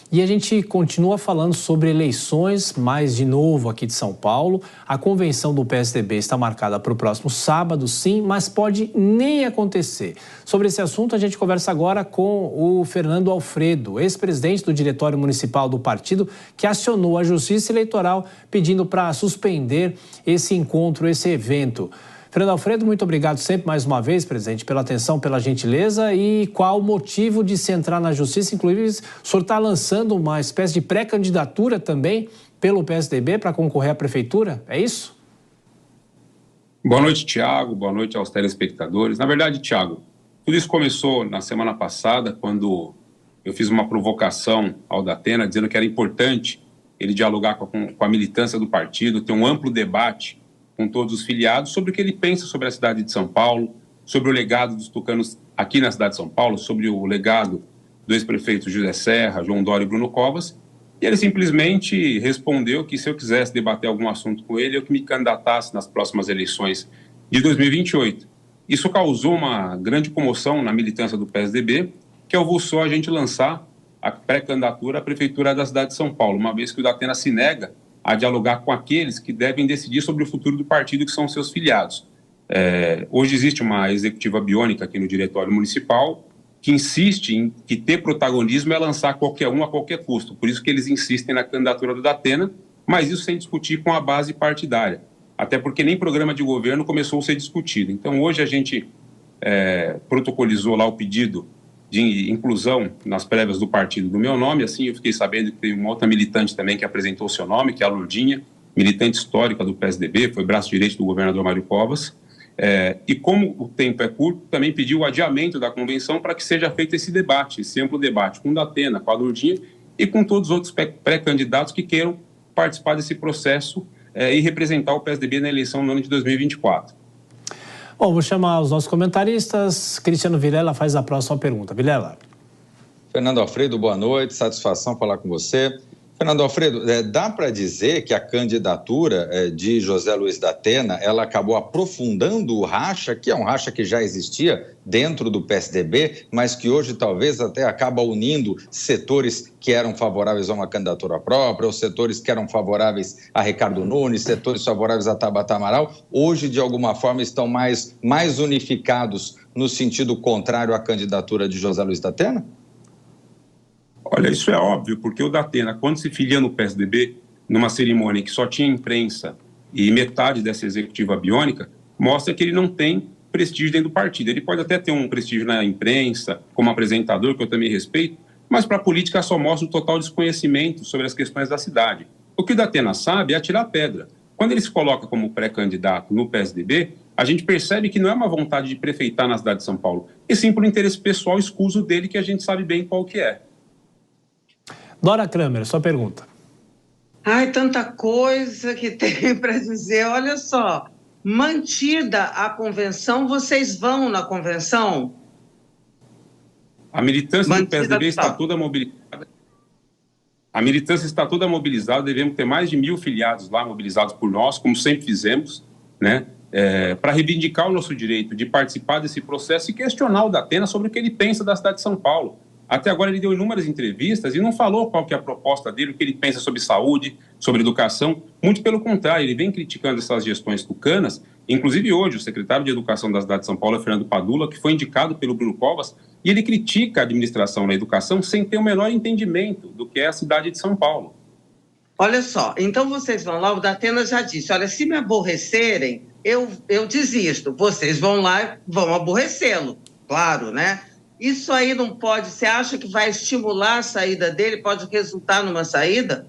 E a gente continua falando sobre eleições, mas de novo aqui de São Paulo. A convenção do PSDB está marcada para o próximo sábado, sim, mas pode nem acontecer. Sobre esse assunto, a gente conversa agora com o Fernando Alfredo, ex-presidente do Diretório Municipal do partido, que acionou a Justiça Eleitoral pedindo para suspender esse encontro, esse evento. Fernando Alfredo, muito obrigado sempre mais uma vez, presidente, pela atenção, pela gentileza. E qual o motivo de se entrar na justiça? Inclusive, o senhor está lançando uma espécie de pré-candidatura também pelo PSDB para concorrer à prefeitura, é isso? Boa noite, Tiago. Boa noite aos telespectadores. Na verdade, Tiago, tudo isso começou na semana passada, quando eu fiz uma provocação ao Datena, dizendo que era importante ele dialogar com a militância do partido, ter um amplo debate com todos os filiados, sobre o que ele pensa sobre a cidade de São Paulo, sobre o legado dos tucanos aqui na cidade de São Paulo, sobre o legado do ex-prefeito José Serra, João Dória e Bruno Covas. E ele simplesmente respondeu que se eu quisesse debater algum assunto com ele, eu que me candidatasse nas próximas eleições de 2028. Isso causou uma grande comoção na militância do PSDB, que alvoçou a gente lançar a pré-candidatura à prefeitura da cidade de São Paulo, uma vez que o Datena se nega a dialogar com aqueles que devem decidir sobre o futuro do partido, que são seus filiados. Hoje existe uma executiva biônica aqui no Diretório Municipal que insiste em que ter protagonismo é lançar qualquer um a qualquer custo. Por isso que eles insistem na candidatura do Datena, mas isso sem discutir com a base partidária. Até porque nem programa de governo começou a ser discutido. Então hoje a gente protocolizou lá o pedido de inclusão nas prévias do partido do meu nome. Assim eu fiquei sabendo que tem uma outra militante também que apresentou o seu nome, que é a Lourdinha, militante histórica do PSDB, foi braço direito do governador Mário Covas. E como o tempo é curto, também pediu o adiamento da convenção para que seja feito esse debate, esse amplo debate com o Datena, com a Lourdinha e com todos os outros pré-candidatos que queiram participar desse processo e representar o PSDB na eleição no ano de 2024. Bom, vou chamar os nossos comentaristas. Cristiano Vilela faz a próxima pergunta. Vilela. Fernando Alfredo, boa noite, satisfação falar com você. Fernando Alfredo, dá para dizer que a candidatura de José Luiz Datena, ela acabou aprofundando o racha, que é um racha que já existia dentro do PSDB, mas que hoje talvez até acaba unindo setores que eram favoráveis a uma candidatura própria, ou setores que eram favoráveis a Ricardo Nunes, setores favoráveis a Tabata Amaral, hoje de alguma forma estão mais unificados no sentido contrário à candidatura de José Luiz Datena? Olha, isso é óbvio, porque o Datena, quando se filia no PSDB, numa cerimônia que só tinha imprensa e metade dessa executiva biônica, mostra que ele não tem prestígio dentro do partido. Ele pode até ter um prestígio na imprensa, como apresentador, que eu também respeito, mas para a política só mostra um total desconhecimento sobre as questões da cidade. O que o Datena sabe é atirar pedra. Quando ele se coloca como pré-candidato no PSDB, a gente percebe que não é uma vontade de prefeitar na cidade de São Paulo, e sim por interesse pessoal escuso dele, que a gente sabe bem qual que é. Dora Kramer, sua pergunta. Ai, tanta coisa que tem para dizer. Olha só, mantida a convenção, vocês vão na convenção? A militância do PSDB está toda mobilizada. A militância está toda mobilizada, devemos ter mais de 1.000 filiados lá mobilizados por nós, como sempre fizemos, né? Para reivindicar o nosso direito de participar desse processo e questionar o Datena sobre o que ele pensa da cidade de São Paulo. Até agora ele deu inúmeras entrevistas e não falou qual que é a proposta dele, o que ele pensa sobre saúde, sobre educação. Muito pelo contrário, ele vem criticando essas gestões tucanas. Inclusive hoje o secretário de Educação da cidade de São Paulo é Fernando Padula, que foi indicado pelo Bruno Covas, e ele critica a administração na educação sem ter o menor entendimento do que é a cidade de São Paulo. Olha só, então vocês vão lá, o Datena já disse, olha, se me aborrecerem, eu desisto. Vocês vão lá e vão aborrecê-lo, claro, né? Isso aí não pode, você acha que vai estimular a saída dele, pode resultar numa saída?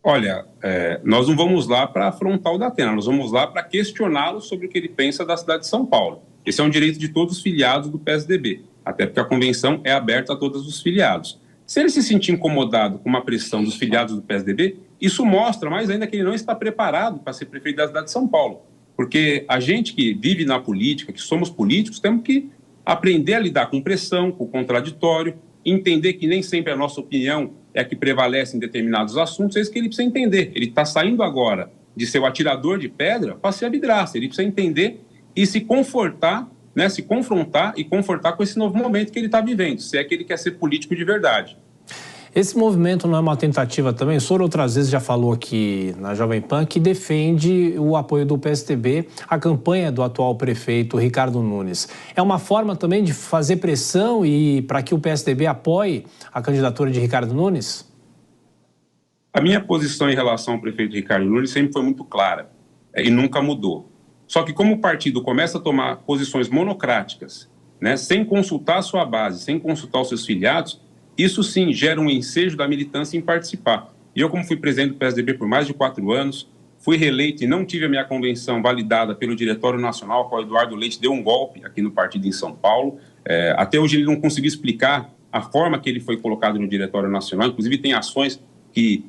Olha, nós não vamos lá para afrontar o Datena, nós vamos lá para questioná-lo sobre o que ele pensa da cidade de São Paulo. Esse é um direito de todos os filiados do PSDB, até porque a convenção é aberta a todos os filiados. Se ele se sentir incomodado com uma pressão dos filiados do PSDB, isso mostra mais ainda que ele não está preparado para ser prefeito da cidade de São Paulo. Porque a gente que vive na política, que somos políticos, temos que aprender a lidar com pressão, com contraditório, entender que nem sempre a nossa opinião é a que prevalece em determinados assuntos. É isso que ele precisa entender. Ele está saindo agora de ser o atirador de pedra para ser a vidraça. Ele precisa entender e se confortar, né, se confrontar e confortar com esse novo momento que ele está vivendo, se é que ele quer ser político de verdade. Esse movimento não é uma tentativa também? O senhor outras vezes já falou aqui na Jovem Pan que defende o apoio do PSDB à campanha do atual prefeito Ricardo Nunes. É uma forma também de fazer pressão e para que o PSDB apoie a candidatura de Ricardo Nunes? A minha posição em relação ao prefeito Ricardo Nunes sempre foi muito clara e nunca mudou. Só que como o partido começa a tomar posições monocráticas, né, sem consultar a sua base, sem consultar os seus filiados, isso sim gera um ensejo da militância em participar. E eu, como fui presidente do PSDB por mais de 4 anos, fui reeleito e não tive a minha convenção validada pelo Diretório Nacional, qual o Eduardo Leite deu um golpe aqui no partido em São Paulo. Até hoje ele não conseguiu explicar a forma que ele foi colocado no Diretório Nacional, inclusive tem ações que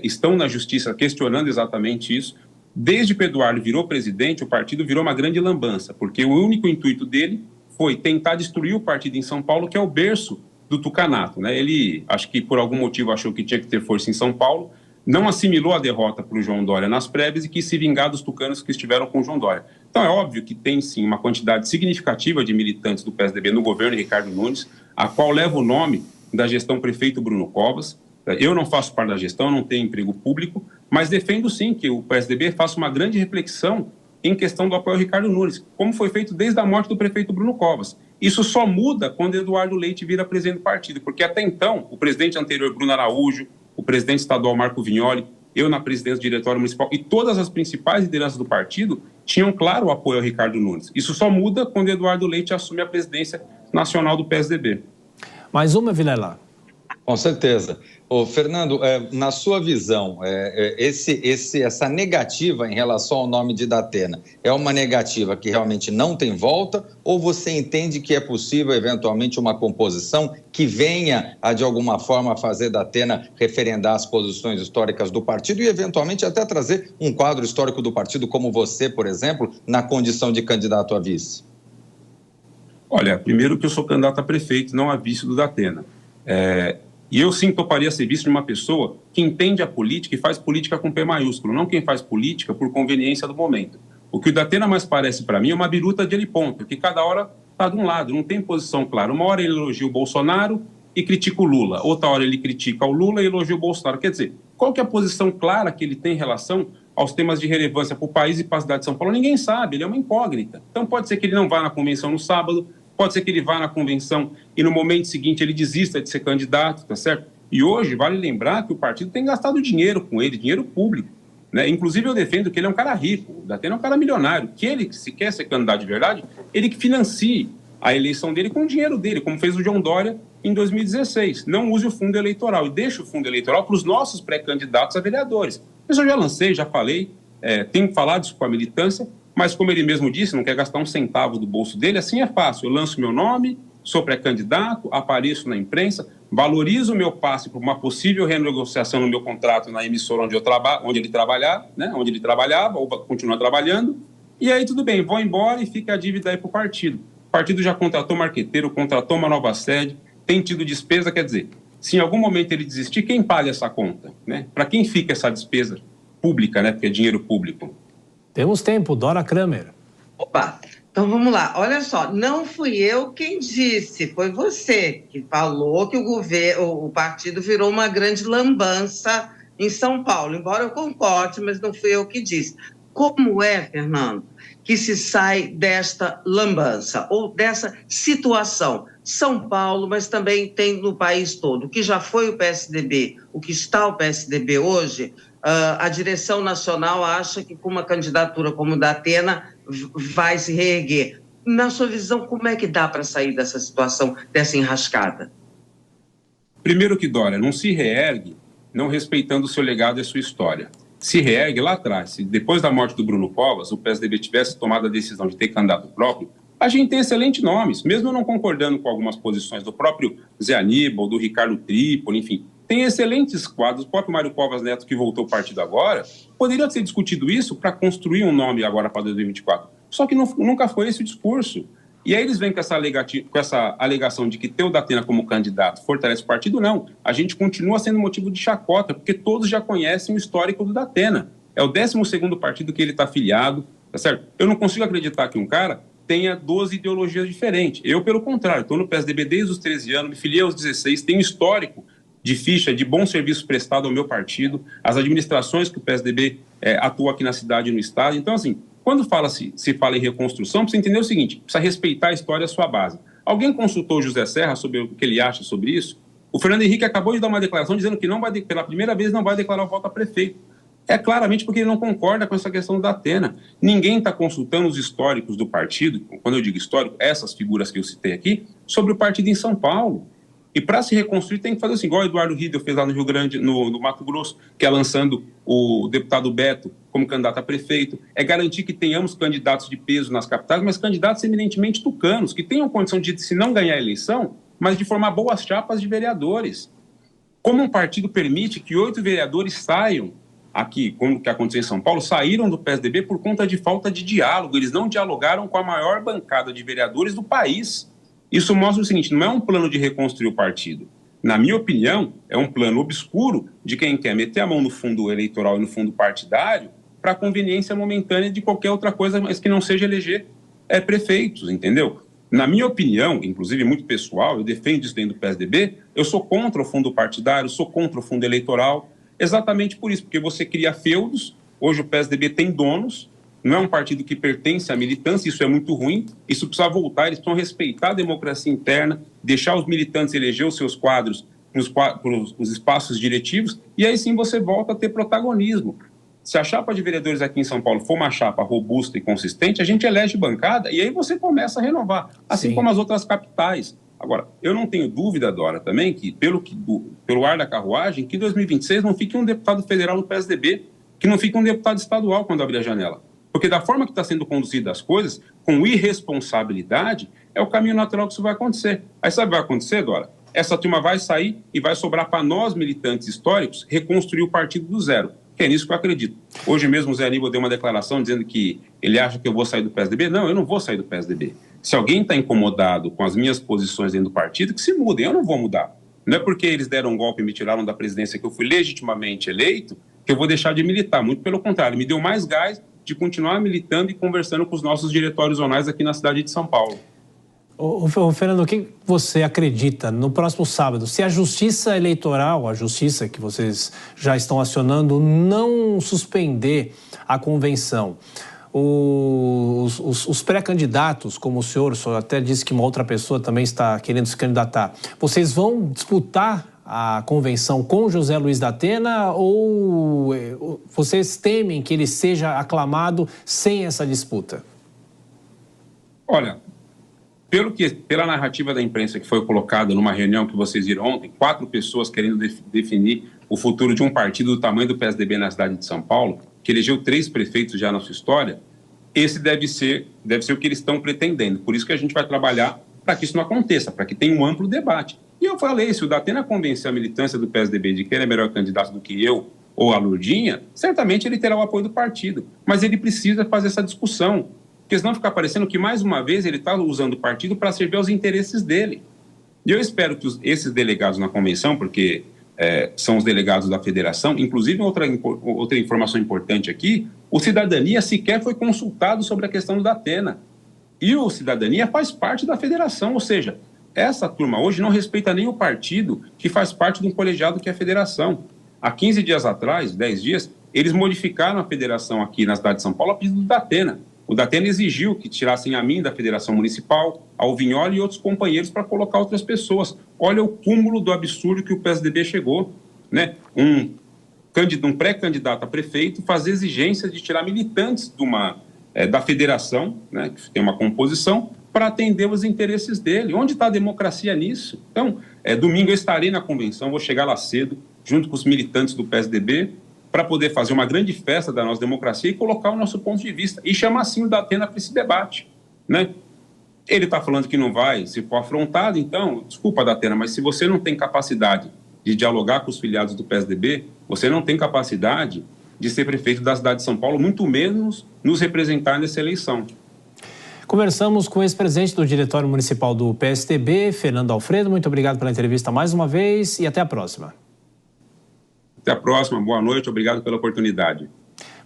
estão na justiça questionando exatamente isso. Desde que o Eduardo virou presidente, o partido virou uma grande lambança, porque o único intuito dele foi tentar destruir o partido em São Paulo, que é o berço do tucanato, né? Ele, acho que por algum motivo achou que tinha que ter força em São Paulo, não assimilou a derrota para o João Dória nas prévias e quis se vingar dos tucanos que estiveram com o João Dória. Então é óbvio que tem sim uma quantidade significativa de militantes do PSDB no governo Ricardo Nunes, a qual leva o nome da gestão prefeito Bruno Covas. Eu não faço parte da gestão, não tenho emprego público, mas defendo sim que o PSDB faça uma grande reflexão em questão do apoio ao Ricardo Nunes, como foi feito desde a morte do prefeito Bruno Covas. Isso só muda quando Eduardo Leite vira presidente do partido, porque até então o presidente anterior, Bruno Araújo, o presidente estadual, Marco Vignoli, eu na presidência do Diretório Municipal e todas as principais lideranças do partido tinham claro o apoio ao Ricardo Nunes. Isso só muda quando Eduardo Leite assume a presidência nacional do PSDB. Mais uma, Vilela. Com certeza. Ô, Fernando, na sua visão, essa negativa em relação ao nome de Datena é uma negativa que realmente não tem volta ou você entende que é possível, eventualmente, uma composição que venha, de alguma forma, fazer Datena referendar as posições históricas do partido e, eventualmente, até trazer um quadro histórico do partido, como você, por exemplo, na condição de candidato a vice? Olha, primeiro que eu sou candidato a prefeito, não a vice do Datena. E eu sim toparia ser vice de uma pessoa que entende a política e faz política com P maiúsculo, não quem faz política por conveniência do momento. O que o Datena mais parece para mim é uma biruta de ele ponto, que cada hora está de um lado, não tem posição clara. Uma hora ele elogia o Bolsonaro e critica o Lula, outra hora ele critica o Lula e elogia o Bolsonaro. Quer dizer, qual que é a posição clara que ele tem em relação aos temas de relevância para o país e para a cidade de São Paulo? Ninguém sabe, ele é uma incógnita. Então pode ser que ele não vá na convenção no sábado, pode ser que ele vá na convenção e no momento seguinte ele desista de ser candidato, tá certo? E hoje vale lembrar que o partido tem gastado dinheiro com ele, dinheiro público, né? Inclusive eu defendo que ele é um cara rico, o Datena é um cara milionário, que ele, se quer ser candidato de verdade, ele que financie a eleição dele com o dinheiro dele, como fez o João Dória em 2016. Não use o fundo eleitoral e deixe o fundo eleitoral para os nossos pré-candidatos a vereadores. Isso eu já lancei, já falei, tenho falado isso com a militância, mas como ele mesmo disse, não quer gastar um centavo do bolso dele, assim é fácil. Eu lanço meu nome, sou pré-candidato, apareço na imprensa, valorizo o meu passe por uma possível renegociação no meu contrato na emissora onde ele trabalhar, né, onde ele trabalhava ou continua trabalhando, e aí tudo bem, vou embora e fica a dívida aí para o partido. O partido já contratou marqueteiro, contratou uma nova sede, tem tido despesa, quer dizer, se em algum momento ele desistir, quem paga essa conta? Né? Para quem fica essa despesa pública, né, porque é dinheiro público? Temos tempo, Dora Kramer. Opa, então vamos lá. Olha só, não fui eu quem disse, foi você que falou que o partido virou uma grande lambança em São Paulo. Embora eu concorde, mas não fui eu que disse. Como é, Fernando, que se sai desta lambança ou dessa situação? São Paulo, mas também tem no país todo. O que já foi o PSDB, o que está o PSDB hoje, a direção nacional acha que com uma candidatura como Datena vai se reerguer. Na sua visão, como é que dá para sair dessa situação, dessa enrascada? Primeiro que, Dória, não se reergue não respeitando o seu legado e a sua história. Se reergue lá atrás. Se depois da morte do Bruno Covas, o PSDB tivesse tomado a decisão de ter candidato próprio, a gente tem excelentes nomes, mesmo eu não concordando com algumas posições do próprio Zé Aníbal, do Ricardo Trípoli, enfim. Tem excelentes quadros, o próprio Mário Covas Neto, que voltou ao partido agora, poderia ter discutido isso para construir um nome agora para 2024. Só que nunca foi esse o discurso. E aí eles vêm com essa alegação de que ter o Datena como candidato fortalece o partido. Não, a gente continua sendo motivo de chacota, porque todos já conhecem o histórico do Datena. É o 12º partido que ele está afiliado, tá certo? Eu não consigo acreditar que um cara tenha 12 ideologias diferentes. Eu, pelo contrário, estou no PSDB desde os 13 anos, me filiei aos 16, tenho histórico de ficha de bom serviço prestado ao meu partido, as administrações que o PSDB atua aqui na cidade e no estado. Então, assim, quando se fala em reconstrução, precisa entender o seguinte, precisa respeitar a história e a sua base. Alguém consultou o José Serra sobre o que ele acha sobre isso? O Fernando Henrique acabou de dar uma declaração dizendo que pela primeira vez não vai declarar o voto a prefeito. É claramente porque ele não concorda com essa questão da Atena. Ninguém está consultando os históricos do partido, quando eu digo histórico, essas figuras que eu citei aqui, sobre o partido em São Paulo. E para se reconstruir tem que fazer assim, igual o Eduardo Riedel fez lá no Rio Grande, no Mato Grosso, que é lançando o deputado Beto como candidato a prefeito, é garantir que tenhamos candidatos de peso nas capitais, mas candidatos eminentemente tucanos, que tenham condição de, se não ganhar a eleição, mas de formar boas chapas de vereadores. Como um partido permite que 8 vereadores saiam aqui, como que aconteceu em São Paulo, saíram do PSDB por conta de falta de diálogo, eles não dialogaram com a maior bancada de vereadores do país. Isso mostra o seguinte, não é um plano de reconstruir o partido. Na minha opinião, é um plano obscuro de quem quer meter a mão no fundo eleitoral e no fundo partidário para conveniência momentânea de qualquer outra coisa, mas que não seja eleger prefeitos, entendeu? Na minha opinião, inclusive muito pessoal, eu defendo isso dentro do PSDB, eu sou contra o fundo partidário, sou contra o fundo eleitoral, exatamente por isso, porque você cria feudos, hoje o PSDB tem donos, não é um partido que pertence à militância, isso é muito ruim, isso precisa voltar, eles precisam respeitar a democracia interna, deixar os militantes eleger os seus quadros para os espaços diretivos, e aí sim você volta a ter protagonismo. Se a chapa de vereadores aqui em São Paulo for uma chapa robusta e consistente, a gente elege bancada e aí você começa a renovar, assim como as outras capitais. Agora, eu não tenho dúvida, Dora, também, que pelo ar da carruagem, que em 2026 não fique um deputado federal no PSDB, que não fique um deputado estadual quando abrir a janela. Porque da forma que está sendo conduzidas as coisas, com irresponsabilidade, é o caminho natural que isso vai acontecer. Aí sabe o que vai acontecer, Dora? Essa turma vai sair e vai sobrar para nós, militantes históricos, reconstruir o partido do zero. Que é nisso que eu acredito. Hoje mesmo o Zé Aníbal deu uma declaração dizendo que ele acha que eu vou sair do PSDB. Não, eu não vou sair do PSDB. Se alguém está incomodado com as minhas posições dentro do partido, que se mudem, eu não vou mudar. Não é porque eles deram um golpe e me tiraram da presidência que eu fui legitimamente eleito que eu vou deixar de militar. Muito pelo contrário, me deu mais gás de continuar militando e conversando com os nossos diretórios zonais aqui na cidade de São Paulo. Fernando, o que você acredita no próximo sábado? Se a Justiça Eleitoral, a Justiça que vocês já estão acionando, não suspender a convenção, os pré-candidatos, como o senhor até disse que uma outra pessoa também está querendo se candidatar, vocês vão disputar a convenção com José Luiz da Atena ou vocês temem que ele seja aclamado sem essa disputa? Olha, pela narrativa da imprensa que foi colocada numa reunião que vocês viram ontem, 4 pessoas querendo definir o futuro de um partido do tamanho do PSDB na cidade de São Paulo, que elegeu 3 prefeitos já na sua história, esse deve ser o que eles estão pretendendo. Por isso que a gente vai trabalhar para que isso não aconteça, para que tenha um amplo debate. E eu falei, se o Datena convencer a militância do PSDB de que ele é melhor candidato do que eu ou a Lourdinha, certamente ele terá o apoio do partido. Mas ele precisa fazer essa discussão, porque senão fica parecendo que, mais uma vez, ele está usando o partido para servir aos interesses dele. E eu espero que esses delegados na convenção, porque são os delegados da federação, inclusive outra informação importante aqui, o Cidadania sequer foi consultado sobre a questão do Datena. E o Cidadania faz parte da federação, ou seja, essa turma hoje não respeita nem o partido que faz parte de um colegiado que é a federação. Há 15 dias atrás, 10 dias, eles modificaram a federação aqui na cidade de São Paulo a pedido do Datena. O Datena exigiu que tirassem a mim da federação municipal, ao Vignoli e outros companheiros para colocar outras pessoas. Olha o cúmulo do absurdo que o PSDB chegou, né? Um pré-candidato a prefeito fazer exigências de tirar militantes da federação, né, que tem uma composição, para atender os interesses dele. Onde está a democracia nisso? Então, domingo eu estarei na convenção, vou chegar lá cedo, junto com os militantes do PSDB, para poder fazer uma grande festa da nossa democracia e colocar o nosso ponto de vista. E chamar, assim, o Datena para esse debate, né? Ele está falando que não vai, se for afrontado, então, desculpa, Datena, mas se você não tem capacidade de dialogar com os filiados do PSDB, você não tem capacidade de ser prefeito da cidade de São Paulo, muito menos nos representar nessa eleição. Conversamos com o ex-presidente do Diretório Municipal do PSDB, Fernando Alfredo. Muito obrigado pela entrevista mais uma vez e até a próxima. Até a próxima, boa noite, obrigado pela oportunidade.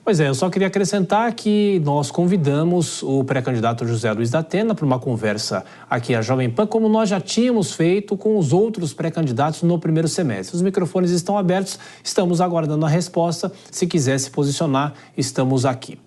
Pois é, eu só queria acrescentar que nós convidamos o pré-candidato José Luiz da Atena para uma conversa aqui à Jovem Pan, como nós já tínhamos feito com os outros pré-candidatos no primeiro semestre. Os microfones estão abertos, estamos aguardando a resposta. Se quiser se posicionar, estamos aqui.